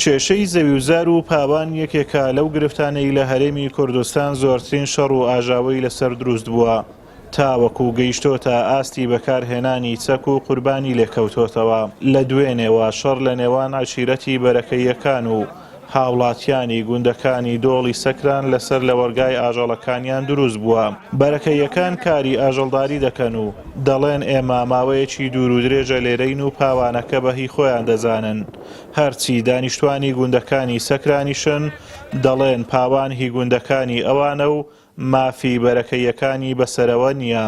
کێشەی زەویوزار و پاوان یەکێکە لەو گرفتانەی لە هەرێمی کوردستان زۆرترین شەڕ و ئاژاوەی لەسەر دروست بووە تاوەکو گەیشتۆتە ئاستی بەکارهێنانی چەک و قوربانی لێکەوتۆتەوە لە دوێنێەوە شەڕ لە نێوان عەشیرەتی بەرەکەییەکان و هاوڵاتیانی گوندەکانی دۆڵی سەکران لەسەر لە وەرگای ئاژەڵەکانیان دروست بووە. بەرەکەییەکان کاری ئاژەڵداری دەکەن و دەڵێن ئێمە ماوەیەکی دوور و درێژە لێرەین و پاوانەکە بەهی خۆیان دەزانن. هەرچی دانیشتوانی گوندەکانی سەکرانیشن دەڵێن پاوان هی گوندەکانی ئەوانە و مافی بەرەکەییەکانی بەسەرەوە نییە.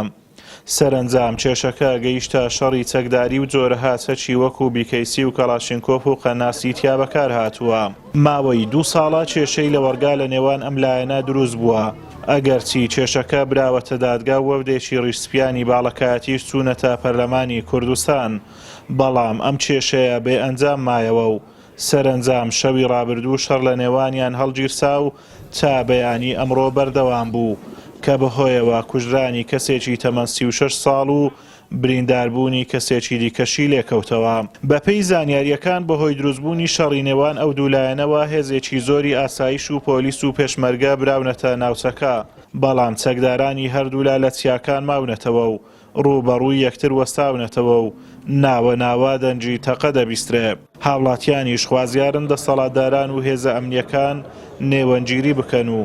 سەرنجام کێشەکە گەیشتە شەڕی چەکداری و جۆرەها چەکی وەکو بیکەیسی و کەلاشینکۆف و قەناسی تیا بەکار هاتووە. ماوەی 2 ساڵە کێشەی لە وەرگا لە نێوان ئەم لایەنە دروست بووە. ئەگەرچی کێشەکە براوەتە دادگا و وەفدێکی ڕیشسپیانی باڵەکایەتیش چوونەتە پەرلەمانی کوردستان، بەڵام ئەم کێشەیە بێ ئەنجام مایەوە و سەرنجام شەوی ڕابردوو شەڕ لە نێوانیان هەڵگیرسا و تا بەیانی ئەمڕۆ بەردەوام بوو کە بەهۆیەوە کوژرانی کەسێکی تەمەن 36 ساڵ و برینداربوونی کەسێکی دیکەشی لێکەوتەوە. بەپێی زانیاریەکان بەهۆی دروستبوونی شەڕی نێوان ئەو دوولایەنەوە هێزێکی زۆری ئاسایش و پۆلیس و پێشمەرگە براونەتە ناوچەکە، بەڵام چەکدارانی هەردوولا لە چیاکان ماونەتەوە و ڕووبەڕووی یەکتر وەستاونەتەوە و ناوە ناوا دەنجی تەقە دەبیسترێ. هاوڵاتیانیش خوازیارن دەسەڵاتداران و هێزە ئەمنیەکان نێوەنگیری بکەن و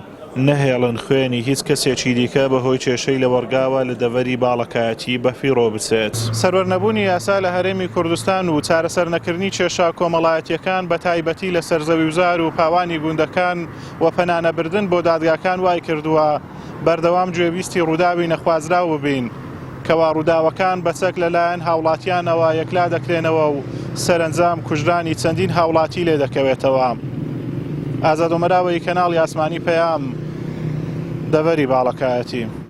نەهێڵن خوێنی هیچ کەسێکی دیکە بەهۆی کێشەی لە وەرگاوە لە دەڤەری باڵەکایەتی بەفیڕۆ بچێت. سەروەرنەبوونی یاسا لە هەرێمی کوردستان و چارەسەر نەکردنی کێشا کۆمەڵایەتیەکان بە تایبەتی لە سەرزەویوزار و پاوانی گوندەکان و پەنانەبردن بۆ دادگاکان وای کردووە بەردەوام گوێویستی ڕووداوی نەخوازراو ببین کەوا ڕووداوەکان بەچەک لەلایەن هاوڵاتیانەوە یەکلا دەکرێنەوە و سەرنجام کوژرانی چەندین هاوڵاتی لێ دەکەوێتەوە. ئازاد ومەراوی کەناڵی ئاسمانی پەیام، دەڤەری باڵەکایەتی.